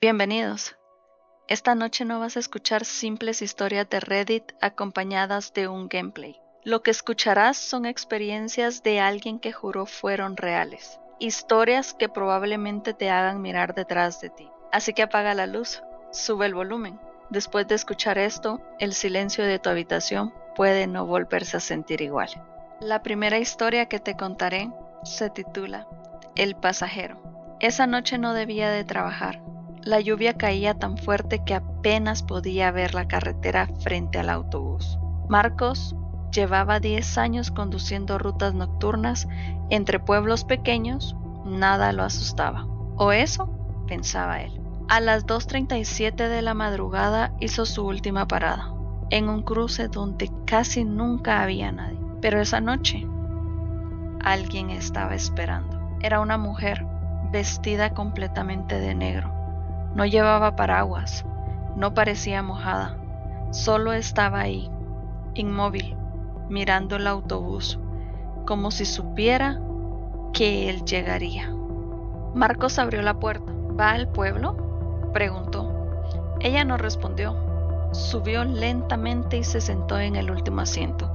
Bienvenidos. Esta noche no vas a escuchar simples historias de Reddit acompañadas de un gameplay. Lo que escucharás son experiencias de alguien que juró fueron reales. Historias que probablemente te hagan mirar detrás de ti. Así que apaga la luz, sube el volumen. Después de escuchar esto, el silencio de tu habitación puede no volverse a sentir igual. La primera historia que te contaré se titula El pasajero. Esa noche no debía de trabajar. La lluvia caía tan fuerte que apenas podía ver la carretera frente al autobús. Marcos llevaba 10 años conduciendo rutas nocturnas entre pueblos pequeños, nada lo asustaba. O eso pensaba él. A las 2:37 de la madrugada hizo su última parada, en un cruce donde casi nunca había nadie. Pero esa noche, alguien estaba esperando. Era una mujer vestida completamente de negro. No llevaba paraguas, no parecía mojada, solo estaba ahí, inmóvil, mirando el autobús, como si supiera que él llegaría. Marcos abrió la puerta. ¿Va al pueblo?, preguntó. Ella no respondió. Subió lentamente y se sentó en el último asiento.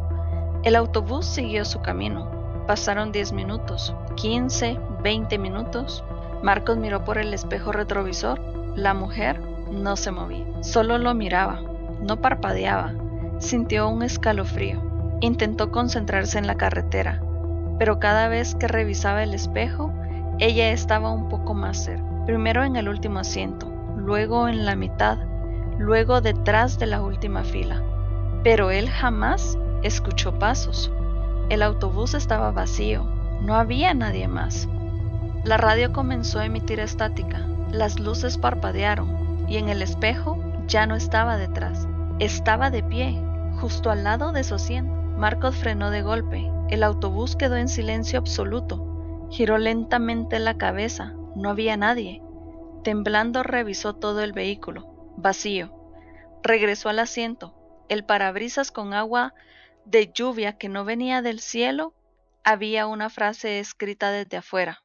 El autobús siguió su camino. Pasaron 10 minutos, 15, 20 minutos. Marcos miró por el espejo retrovisor. La mujer no se movía, solo lo miraba, no parpadeaba. Sintió un escalofrío. Intentó concentrarse en la carretera, pero cada vez que revisaba el espejo, ella estaba un poco más cerca. Primero en el último asiento, luego en la mitad, luego detrás de la última fila. Pero él jamás escuchó pasos. El autobús estaba vacío, no había nadie más. La radio comenzó a emitir estática. Las luces parpadearon y en el espejo ya no estaba detrás. Estaba de pie, justo al lado de su asiento. Marcos frenó de golpe. El autobús quedó en silencio absoluto. Giró lentamente la cabeza. No había nadie. Temblando revisó todo el vehículo. Vacío. Regresó al asiento. El parabrisas con agua de lluvia que no venía del cielo. Había una frase escrita desde afuera.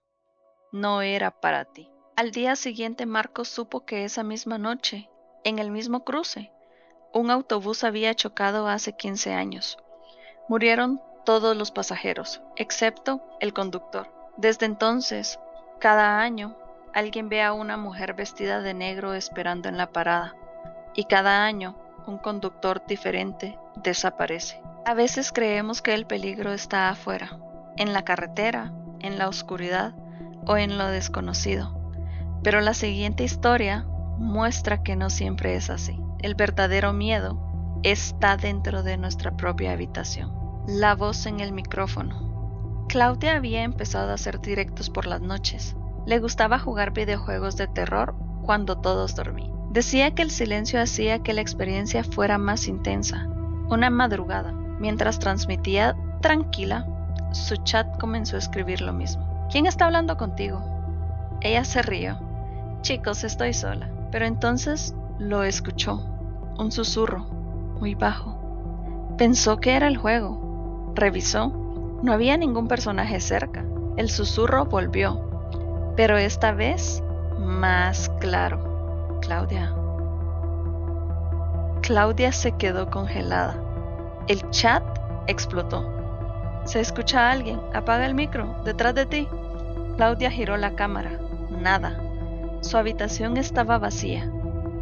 No era para ti. Al día siguiente Marcos supo que esa misma noche, en el mismo cruce, un autobús había chocado hace 15 años. Murieron todos los pasajeros, excepto el conductor. Desde entonces, cada año, alguien ve a una mujer vestida de negro esperando en la parada, y cada año, un conductor diferente desaparece. A veces creemos que el peligro está afuera, en la carretera, en la oscuridad o en lo desconocido. Pero la siguiente historia muestra que no siempre es así. El verdadero miedo está dentro de nuestra propia habitación. La voz en el micrófono. Claudia había empezado a hacer directos por las noches. Le gustaba jugar videojuegos de terror cuando todos dormían. Decía que el silencio hacía que la experiencia fuera más intensa. Una madrugada, mientras transmitía tranquila, su chat comenzó a escribir lo mismo. ¿Quién está hablando contigo? Ella se rió. Chicos, estoy sola. Pero entonces lo escuchó. Un susurro, muy bajo. Pensó que era el juego. Revisó. No había ningún personaje cerca. El susurro volvió. Pero esta vez más claro. Claudia. Claudia se quedó congelada. El chat explotó. ¿Se escucha a alguien? Apaga el micro. Detrás de ti. Claudia giró la cámara. Nada. Su habitación estaba vacía.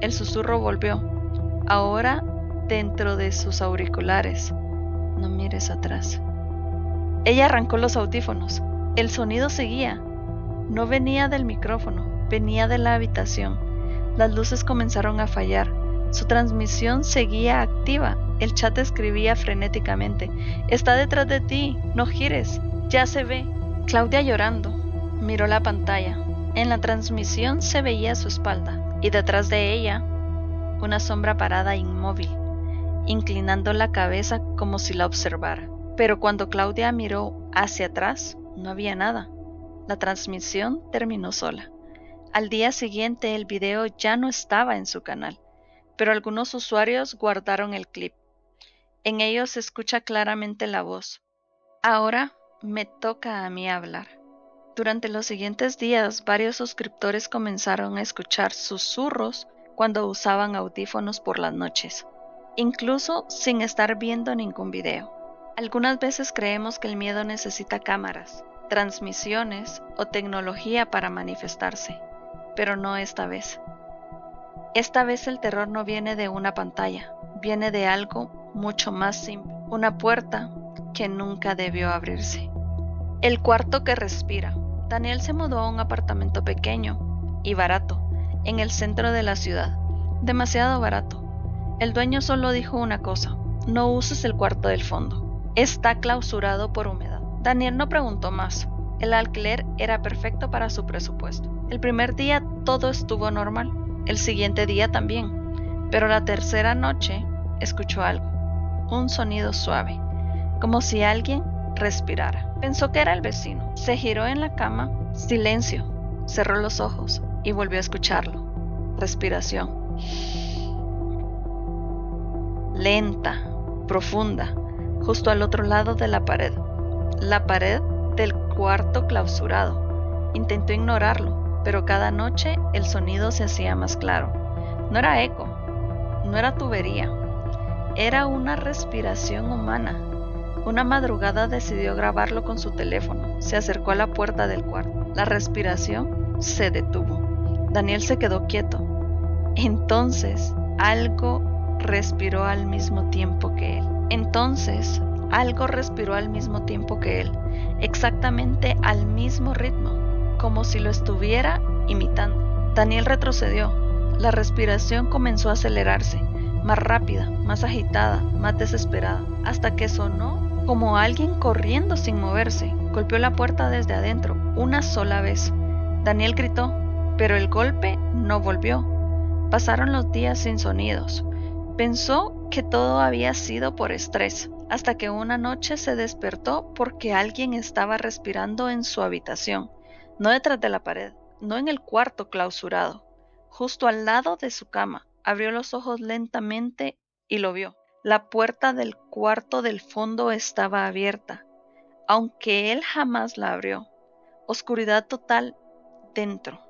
El susurro volvió, ahora dentro de sus auriculares. No mires atrás. Ella arrancó los audífonos. El sonido seguía. No venía del micrófono, venía de la habitación. Las luces comenzaron a fallar. Su transmisión seguía activa. El chat escribía frenéticamente. Está detrás de ti, no gires, ya se ve. Claudia llorando, miró la pantalla. En la transmisión se veía su espalda y detrás de ella una sombra parada inmóvil, inclinando la cabeza como si la observara. Pero cuando Claudia miró hacia atrás, no había nada. La transmisión terminó sola. Al día siguiente el video ya no estaba en su canal, pero algunos usuarios guardaron el clip. En ello se escucha claramente la voz. Ahora me toca a mí hablar. Durante los siguientes días, varios suscriptores comenzaron a escuchar susurros cuando usaban audífonos por las noches, incluso sin estar viendo ningún video. Algunas veces creemos que el miedo necesita cámaras, transmisiones o tecnología para manifestarse, pero no esta vez. Esta vez el terror no viene de una pantalla, viene de algo mucho más simple, una puerta que nunca debió abrirse. El cuarto que respira. Daniel se mudó a un apartamento pequeño y barato, en el centro de la ciudad, demasiado barato. El dueño solo dijo una cosa: no uses el cuarto del fondo, está clausurado por humedad. Daniel no preguntó más, el alquiler era perfecto para su presupuesto. El primer día todo estuvo normal, el siguiente día también, pero la tercera noche escuchó algo, un sonido suave, como si alguien respirara. Pensó que era el vecino. Se giró en la cama. Silencio. Cerró los ojos y volvió a escucharlo. Respiración. Lenta, profunda, justo al otro lado de la pared. La pared del cuarto clausurado. Intentó ignorarlo, pero cada noche el sonido se hacía más claro. No era eco, no era tubería, era una respiración humana. Una madrugada decidió grabarlo con su teléfono. Se acercó a la puerta del cuarto. La respiración se detuvo. Daniel se quedó quieto. Entonces, algo respiró al mismo tiempo que él. Exactamente al mismo ritmo, como si lo estuviera imitando. Daniel retrocedió. La respiración comenzó a acelerarse, más rápida, más agitada, más desesperada, hasta que sonó como alguien corriendo sin moverse. Golpeó la puerta desde adentro, una sola vez. Daniel gritó, pero el golpe no volvió. Pasaron los días sin sonidos. Pensó que todo había sido por estrés, hasta que una noche se despertó porque alguien estaba respirando en su habitación, no detrás de la pared, no en el cuarto clausurado, justo al lado de su cama. Abrió los ojos lentamente y lo vio. La puerta del cuarto del fondo estaba abierta, aunque él jamás la abrió. Oscuridad total dentro,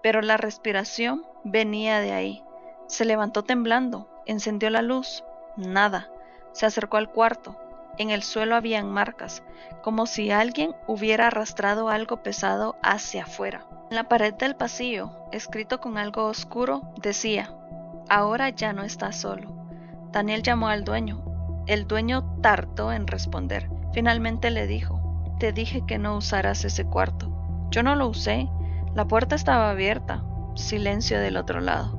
pero la respiración venía de ahí. Se levantó temblando, encendió la luz. Nada. Se acercó al cuarto. En el suelo habían marcas, como si alguien hubiera arrastrado algo pesado hacia afuera. En la pared del pasillo, escrito con algo oscuro, decía: ahora ya no estás solo. Daniel llamó al dueño. El dueño tardó en responder. Finalmente le dijo: te dije que no usaras ese cuarto. Yo no lo usé. La puerta estaba abierta. Silencio del otro lado.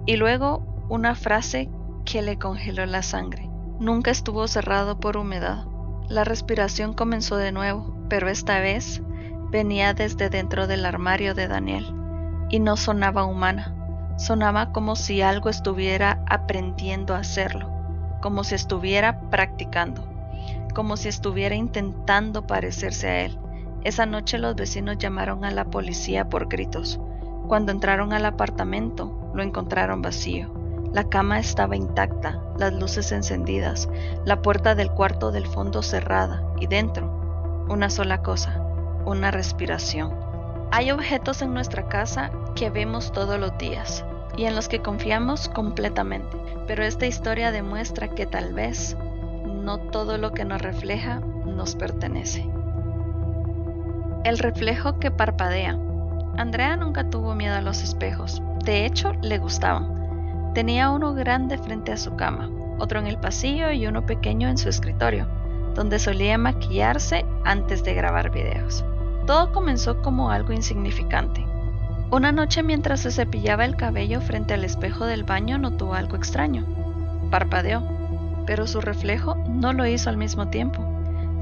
Y luego una frase que le congeló la sangre. Nunca estuvo cerrado por humedad. La respiración comenzó de nuevo, pero esta vez venía desde dentro del armario de Daniel. Y no sonaba humana. Sonaba como si algo estuviera aprendiendo a hacerlo, como si estuviera practicando, como si estuviera intentando parecerse a él. Esa noche los vecinos llamaron a la policía por gritos. Cuando entraron al apartamento, lo encontraron vacío. La cama estaba intacta, las luces encendidas, la puerta del cuarto del fondo cerrada y dentro, una sola cosa, una respiración. Hay objetos en nuestra casa que vemos todos los días y en los que confiamos completamente, pero esta historia demuestra que tal vez no todo lo que nos refleja nos pertenece. El reflejo que parpadea. Andrea nunca tuvo miedo a los espejos, de hecho le gustaban. Tenía uno grande frente a su cama, otro en el pasillo y uno pequeño en su escritorio, donde solía maquillarse antes de grabar videos. Todo comenzó como algo insignificante. Una noche mientras se cepillaba el cabello frente al espejo del baño notó algo extraño. Parpadeó, pero su reflejo no lo hizo al mismo tiempo.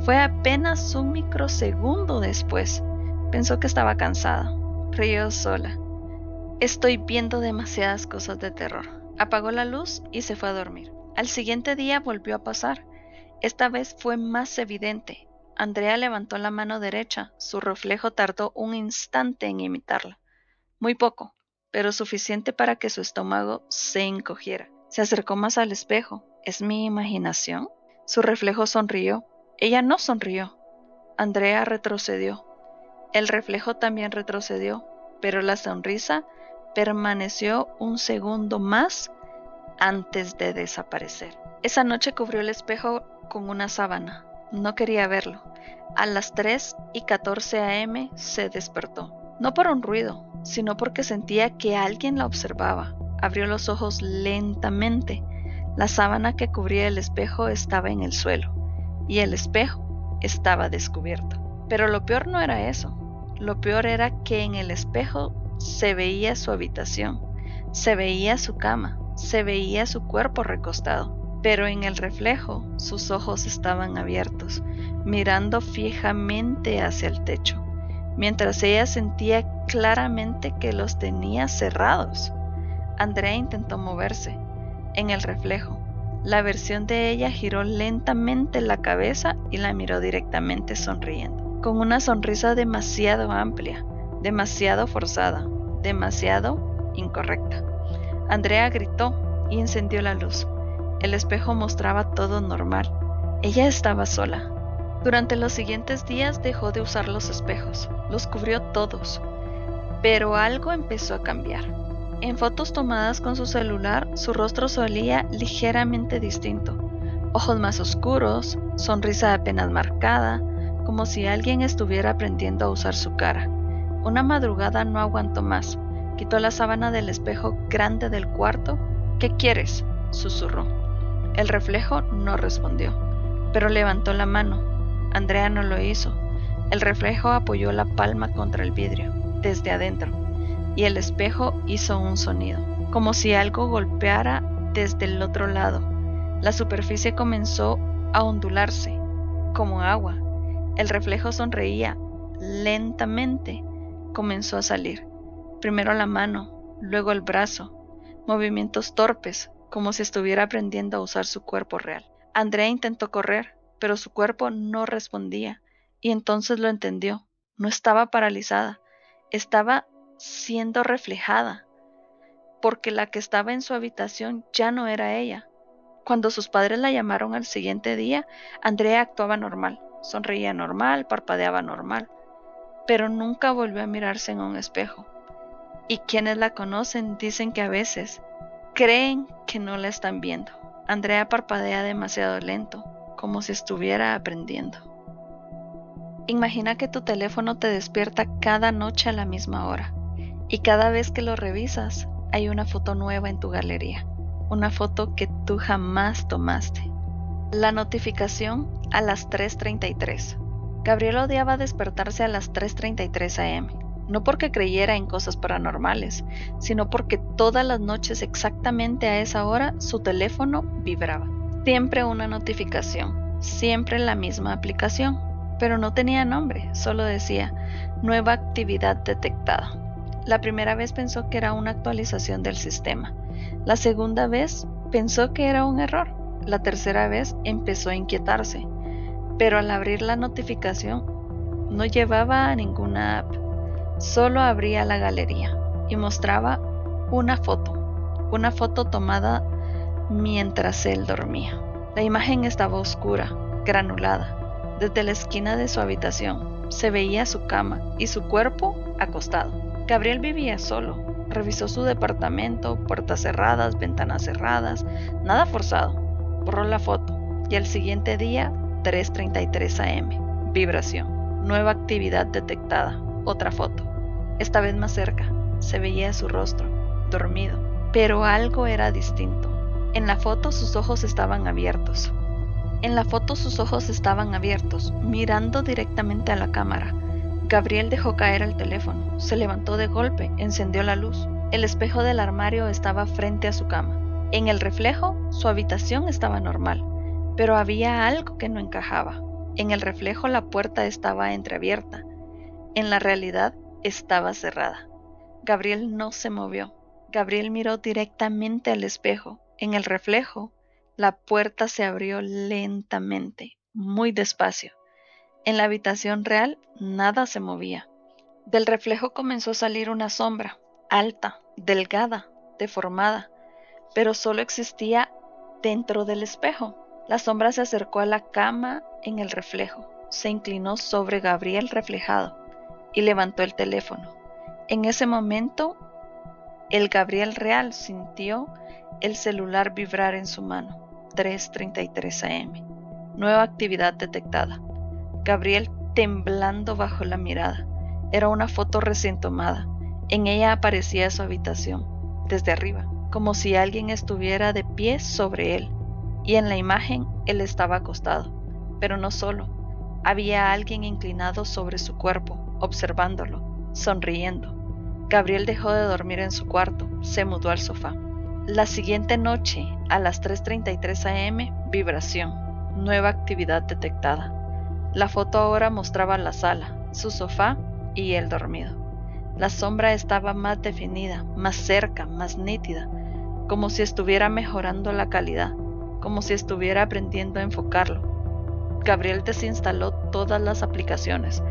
Fue apenas un microsegundo después. Pensó que estaba cansada. Rió sola. Estoy viendo demasiadas cosas de terror. Apagó la luz y se fue a dormir. Al siguiente día volvió a pasar. Esta vez fue más evidente. Andrea levantó la mano derecha. Su reflejo tardó un instante en imitarla. Muy poco, pero suficiente para que su estómago se encogiera. Se acercó más al espejo. ¿Es mi imaginación? Su reflejo sonrió. Ella no sonrió. Andrea retrocedió. El reflejo también retrocedió, pero la sonrisa permaneció un segundo más antes de desaparecer. Esa noche cubrió el espejo con una sábana. No quería verlo. A las 3:14 a.m. se despertó. No por un ruido, sino porque sentía que alguien la observaba. Abrió los ojos lentamente. La sábana que cubría el espejo estaba en el suelo, y el espejo estaba descubierto. Pero lo peor no era eso. Lo peor era que en el espejo se veía su habitación, se veía su cama, se veía su cuerpo recostado. Pero en el reflejo sus ojos estaban abiertos, mirando fijamente hacia el techo, mientras ella sentía claramente que los tenía cerrados. Andrea intentó moverse. En el reflejo, la versión de ella giró lentamente la cabeza y la miró directamente sonriendo, con una sonrisa demasiado amplia, demasiado forzada, demasiado incorrecta. Andrea gritó y encendió la luz. El espejo mostraba todo normal. Ella estaba sola. Durante los siguientes días dejó de usar los espejos. Los cubrió todos. Pero algo empezó a cambiar. En fotos tomadas con su celular, su rostro se olía ligeramente distinto. Ojos más oscuros, sonrisa apenas marcada, como si alguien estuviera aprendiendo a usar su cara. Una madrugada no aguantó más. Quitó la sábana del espejo grande del cuarto. ¿Qué quieres?, susurró. El reflejo no respondió, pero levantó la mano. Andrea no lo hizo. El reflejo apoyó la palma contra el vidrio, desde adentro, y el espejo hizo un sonido, como si algo golpeara desde el otro lado. La superficie comenzó a ondularse, como agua. El reflejo sonreía lentamente. Comenzó a salir. Primero la mano, luego el brazo. Movimientos torpes, como si estuviera aprendiendo a usar su cuerpo real. Andrea intentó correr, pero su cuerpo no respondía, y entonces lo entendió. No estaba paralizada, estaba siendo reflejada, porque la que estaba en su habitación ya no era ella. Cuando sus padres la llamaron al siguiente día, Andrea actuaba normal, sonreía normal, parpadeaba normal, pero nunca volvió a mirarse en un espejo. Y quienes la conocen dicen que a veces creen que no la están viendo. Andrea parpadea demasiado lento, como si estuviera aprendiendo. Imagina que tu teléfono te despierta cada noche a la misma hora, y cada vez que lo revisas, hay una foto nueva en tu galería, una foto que tú jamás tomaste. La notificación a las 3:33. Gabriel odiaba despertarse a las 3:33 a.m., no porque creyera en cosas paranormales, sino porque todas las noches exactamente a esa hora su teléfono vibraba. Siempre una notificación, siempre la misma aplicación, pero no tenía nombre, solo decía nueva actividad detectada. La primera vez pensó que era una actualización del sistema. La segunda vez pensó que era un error. La tercera vez empezó a inquietarse, pero al abrir la notificación no llevaba a ninguna app. Solo abría la galería y mostraba una foto tomada mientras él dormía. La imagen estaba oscura, granulada. Desde la esquina de su habitación se veía su cama y su cuerpo acostado. Gabriel vivía solo. Revisó su departamento, puertas cerradas, ventanas cerradas, nada forzado. Borró la foto y al siguiente día, 3:33 a.m. Vibración. Nueva actividad detectada. Otra foto. Esta vez más cerca. Se veía su rostro, dormido. Pero algo era distinto. En la foto sus ojos estaban abiertos. Mirando directamente a la cámara. Gabriel dejó caer el teléfono. Se levantó de golpe, encendió la luz. El espejo del armario estaba frente a su cama. En el reflejo, su habitación estaba normal, pero había algo que no encajaba. En el reflejo la puerta estaba entreabierta. En la realidad estaba cerrada. Gabriel no se movió. Gabriel miró directamente al espejo. En el reflejo, la puerta se abrió lentamente, muy despacio. En la habitación real, nada se movía. Del reflejo comenzó a salir una sombra, alta, delgada, deformada, pero solo existía dentro del espejo. La sombra se acercó a la cama en el reflejo, se inclinó sobre Gabriel reflejado. y levantó el teléfono. En ese momento, el Gabriel real sintió el celular vibrar en su mano. 3:33 am. Nueva actividad detectada. Gabriel temblando bajo la mirada. Era una foto recién tomada. En ella aparecía su habitación, desde arriba, como si alguien estuviera de pie sobre él. Y en la imagen él estaba acostado. Pero no solo. Había alguien inclinado sobre su cuerpo, observándolo, sonriendo. Gabriel dejó de dormir en su cuarto, se mudó al sofá. La siguiente noche, a las 3:33 am, vibración. Nueva actividad detectada. La foto ahora mostraba la sala, su sofá y él dormido. La sombra estaba más definida, más cerca, más nítida, como si estuviera mejorando la calidad, como si estuviera aprendiendo a enfocarlo. Gabriel desinstaló todas las aplicaciones,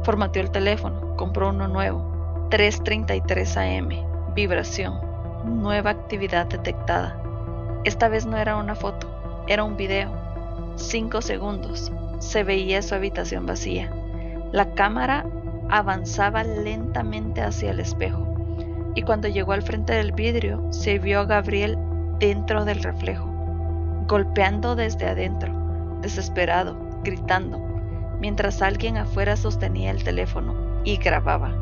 formateó el teléfono, compró uno nuevo. 3:33 am, vibración, nueva actividad detectada. Esta vez no era una foto, era un video. 5 segundos, se veía su habitación vacía. La cámara avanzaba lentamente hacia el espejo, y cuando llegó al frente del vidrio, se vio a Gabriel dentro del reflejo, golpeando desde adentro, desesperado, gritando, mientras alguien afuera sostenía el teléfono y grababa.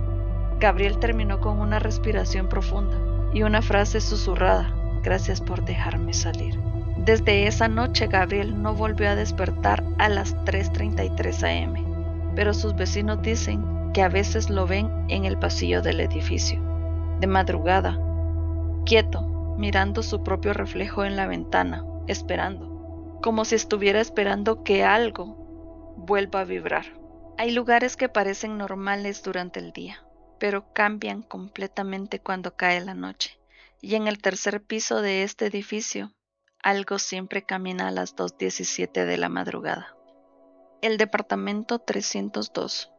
Gabriel terminó con una respiración profunda y una frase susurrada: gracias por dejarme salir. Desde esa noche Gabriel no volvió a despertar a las 3:33 am, pero sus vecinos dicen que a veces lo ven en el pasillo del edificio, de madrugada, quieto, mirando su propio reflejo en la ventana, esperando, como si estuviera esperando que algo vuelva a vibrar. Hay lugares que parecen normales durante el día, pero cambian completamente cuando cae la noche, y en el tercer piso de este edificio, algo siempre camina a las 2:17 de la madrugada. El departamento 302.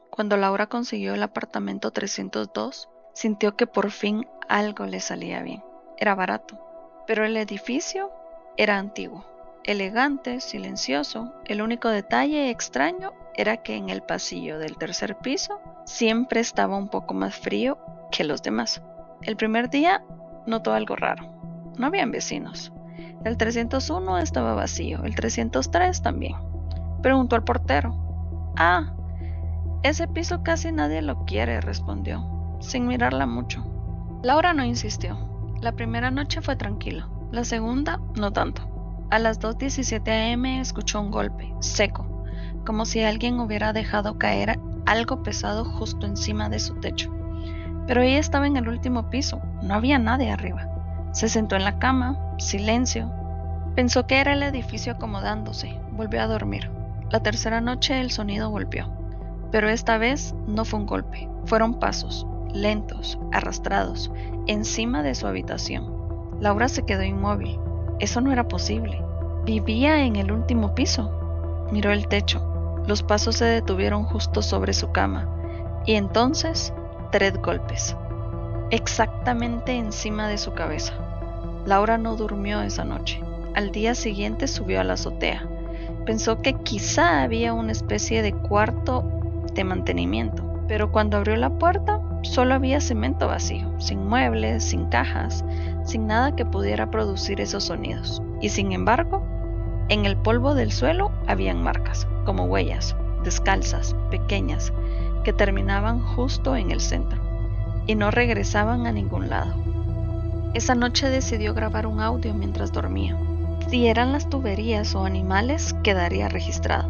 Cuando Laura consiguió el apartamento 302, sintió que por fin algo le salía bien. Era barato, pero el edificio era antiguo, elegante, silencioso. El único detalle extraño era que en el pasillo del tercer piso siempre estaba un poco más frío que los demás. El primer día notó algo raro. No habían vecinos. El 301 estaba vacío, el 303 también. Preguntó al portero. Ah, ese piso casi nadie lo quiere, respondió, sin mirarla mucho. Laura no insistió. La primera noche fue tranquilo, la segunda no tanto. A las 2:17 am escuchó un golpe, seco, como si alguien hubiera dejado caer algo pesado justo encima de su techo. Pero ella estaba en el último piso, no había nadie arriba. Se sentó en la cama, silencio. Pensó que era el edificio acomodándose, volvió a dormir. La tercera noche el sonido volvió, pero esta vez no fue un golpe, fueron pasos, lentos, arrastrados, encima de su habitación. Laura se quedó inmóvil. Eso no era posible. ¿Vivía en el último piso? Miró el techo. Los pasos se detuvieron justo sobre su cama, y entonces 3 golpes, exactamente encima de su cabeza. Laura no durmió esa noche. Al día siguiente subió a la azotea. Pensó que quizá había una especie de cuarto de mantenimiento, pero cuando abrió la puerta solo había cemento vacío, sin muebles, sin cajas, sin nada que pudiera producir esos sonidos. Y sin embargo, en el polvo del suelo habían marcas, como huellas, descalzas, pequeñas, que terminaban justo en el centro, y no regresaban a ningún lado. Esa noche decidió grabar un audio mientras dormía. Si eran las tuberías o animales, quedaría registrado.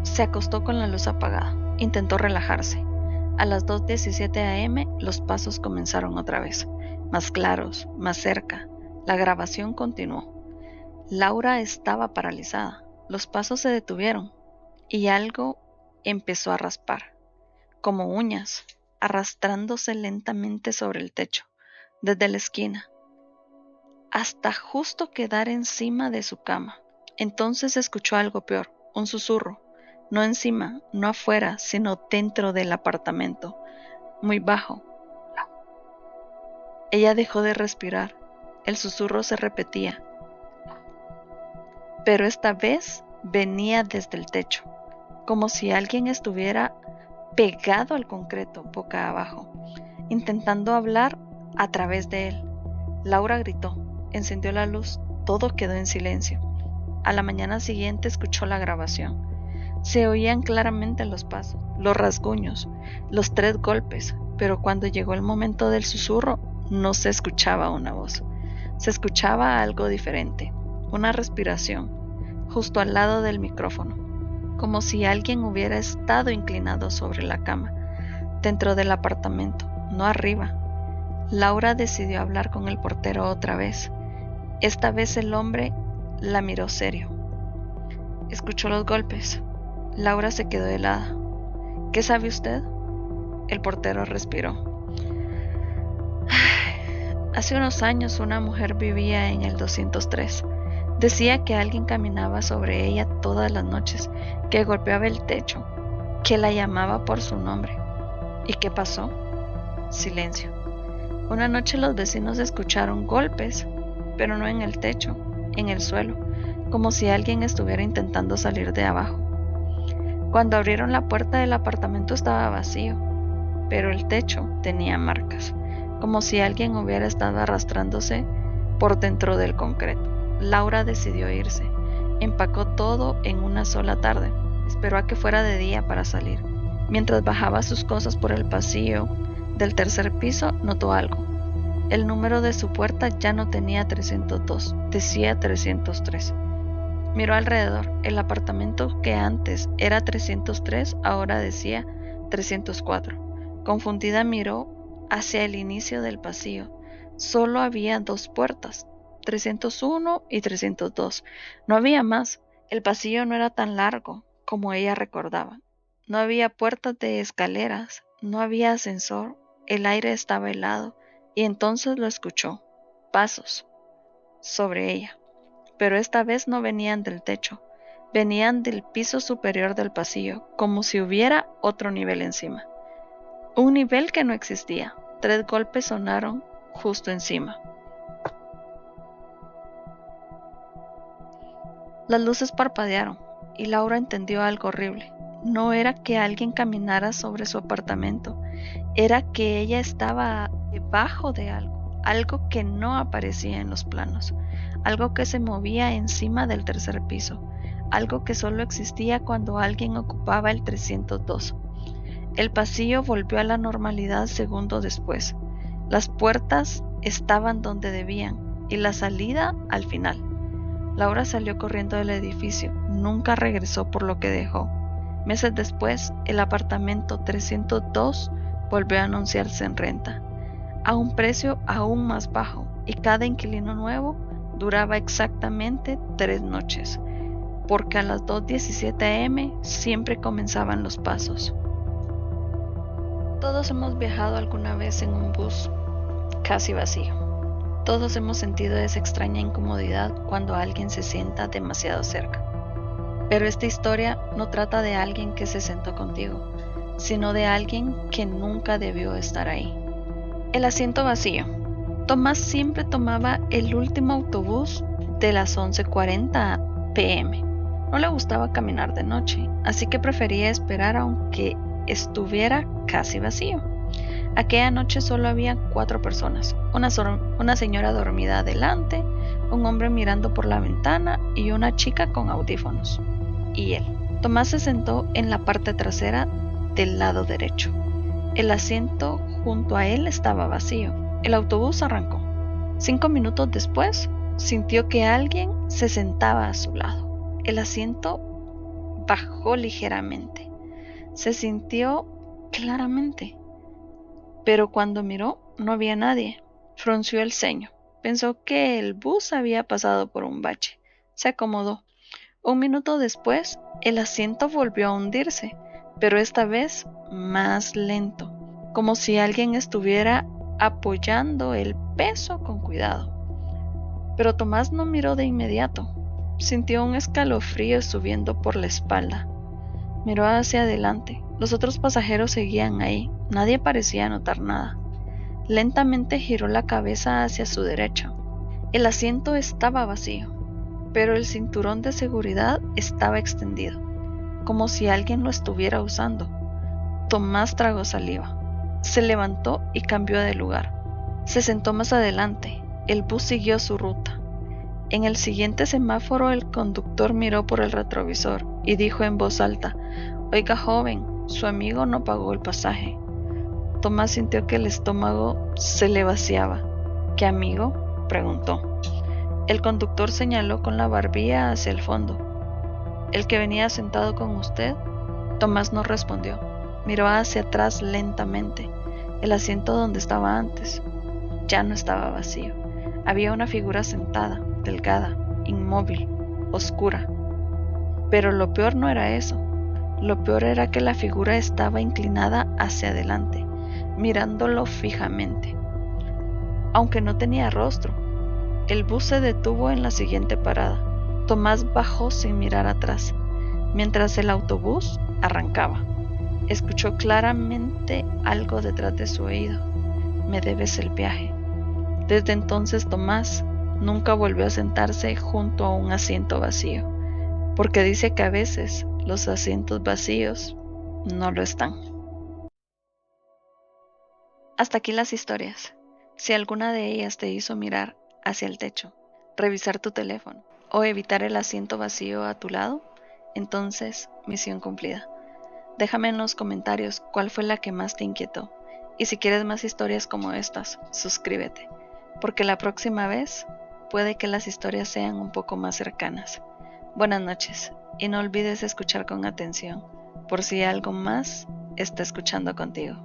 Se acostó con la luz apagada. Intentó relajarse. A las 2:17 am los pasos comenzaron otra vez, más claros, más cerca. La grabación continuó. Laura estaba paralizada. Los pasos se detuvieron y algo empezó a raspar, como uñas, arrastrándose lentamente sobre el techo, desde la esquina, hasta justo quedar encima de su cama. Entonces escuchó algo peor, un susurro, no encima, no afuera, sino dentro del apartamento, muy bajo. Ella dejó de respirar. El susurro se repetía, pero esta vez venía desde el techo, como si alguien estuviera pegado al concreto, boca abajo, intentando hablar a través de él. Laura gritó, encendió la luz, todo quedó en silencio. A la mañana siguiente escuchó la grabación. Se oían claramente los pasos, los rasguños, los 3 golpes, pero cuando llegó el momento del susurro, no se escuchaba una voz. Se escuchaba algo diferente, una respiración, justo al lado del micrófono, como si alguien hubiera estado inclinado sobre la cama, dentro del apartamento, no arriba. Laura decidió hablar con el portero otra vez. Esta vez el hombre la miró serio. Escuchó los golpes. Laura se quedó helada. ¿Qué sabe usted? El portero respiró. Hace unos años una mujer vivía en el 203. Decía que alguien caminaba sobre ella todas las noches, que golpeaba el techo, que la llamaba por su nombre. ¿Y qué pasó? Silencio. Una noche los vecinos escucharon golpes, pero no en el techo, en el suelo, como si alguien estuviera intentando salir de abajo. Cuando abrieron la puerta del apartamento estaba vacío, pero el techo tenía marcas, como si alguien hubiera estado arrastrándose por dentro del concreto. Laura decidió irse. Empacó todo en una sola tarde. Esperó a que fuera de día para salir. Mientras bajaba sus cosas por el pasillo del tercer piso, notó algo. El número de su puerta ya no tenía 302, decía 303. Miró alrededor. El apartamento que antes era 303 ahora decía 304. Confundida miró hacia el inicio del pasillo. Solo había 2 puertas, 301 y 302. No había más. El pasillo no era tan largo como ella recordaba. No había puertas de escaleras, no había ascensor, el aire estaba helado, y entonces lo escuchó. Pasos sobre ella. Pero esta vez no venían del techo, venían del piso superior del pasillo, como si hubiera otro nivel encima. Un nivel que no existía. 3 golpes sonaron justo encima. Las luces parpadearon y Laura entendió algo horrible. No era que alguien caminara sobre su apartamento, era que ella estaba debajo de algo, algo que no aparecía en los planos, algo que se movía encima del tercer piso, algo que solo existía cuando alguien ocupaba el 302. El pasillo volvió a la normalidad segundos después. Las puertas estaban donde debían y la salida al final. Laura salió corriendo del edificio, nunca regresó por lo que dejó. Meses después, el apartamento 302 volvió a anunciarse en renta, a un precio aún más bajo, y cada inquilino nuevo duraba exactamente 3 noches, porque a las 2:17 am siempre comenzaban los pasos. Todos hemos viajado alguna vez en un bus casi vacío. Todos hemos sentido esa extraña incomodidad cuando alguien se sienta demasiado cerca. Pero esta historia no trata de alguien que se sentó contigo, sino de alguien que nunca debió estar ahí. El asiento vacío. Tomás siempre tomaba el último autobús de las 11:40 p.m. No le gustaba caminar de noche, así que prefería esperar aunque estuviera casi vacío. Aquella noche solo había 4 personas, una señora dormida adelante, un hombre mirando por la ventana y una chica con audífonos. Y él. Tomás se sentó en la parte trasera del lado derecho. El asiento junto a él estaba vacío. El autobús arrancó. 5 minutos después, sintió que alguien se sentaba a su lado. El asiento bajó ligeramente. Se sintió claramente. Pero cuando miró, no había nadie. Frunció el ceño. Pensó que el bus había pasado por un bache. Se acomodó. 1 minuto después, el asiento volvió a hundirse, pero esta vez más lento, como si alguien estuviera apoyando el peso con cuidado. Pero Tomás no miró de inmediato. Sintió un escalofrío subiendo por la espalda. Miró hacia adelante. Los otros pasajeros seguían ahí. Nadie parecía notar nada. Lentamente giró la cabeza hacia su derecha. El asiento estaba vacío, pero el cinturón de seguridad estaba extendido, como si alguien lo estuviera usando. Tomás tragó saliva. Se levantó y cambió de lugar. Se sentó más adelante. El bus siguió su ruta. En el siguiente semáforo el conductor miró por el retrovisor y dijo en voz alta: «Oiga, joven, su amigo no pagó el pasaje». Tomás sintió que el estómago se le vaciaba. «¿Qué amigo?», preguntó. El conductor señaló con la barbilla hacia el fondo. «¿El que venía sentado con usted?». Tomás no respondió. Miró hacia atrás lentamente. El asiento donde estaba antes ya no estaba vacío. Había una figura sentada, delgada, inmóvil, oscura. Pero lo peor no era eso. Lo peor era que la figura estaba inclinada hacia adelante, mirándolo fijamente. Aunque no tenía rostro. El bus se detuvo en la siguiente parada. Tomás bajó sin mirar atrás, mientras el autobús arrancaba. Escuchó claramente algo detrás de su oído: «Me debes el viaje». Desde entonces Tomás nunca volvió a sentarse junto a un asiento vacío, porque dice que a veces los asientos vacíos no lo están. Hasta aquí las historias. Si alguna de ellas te hizo mirar hacia el techo, revisar tu teléfono o evitar el asiento vacío a tu lado, entonces misión cumplida. Déjame en los comentarios cuál fue la que más te inquietó. Y si quieres más historias como estas, suscríbete, porque la próxima vez puede que las historias sean un poco más cercanas. Buenas noches, y no olvides escuchar con atención, por si algo más está escuchando contigo.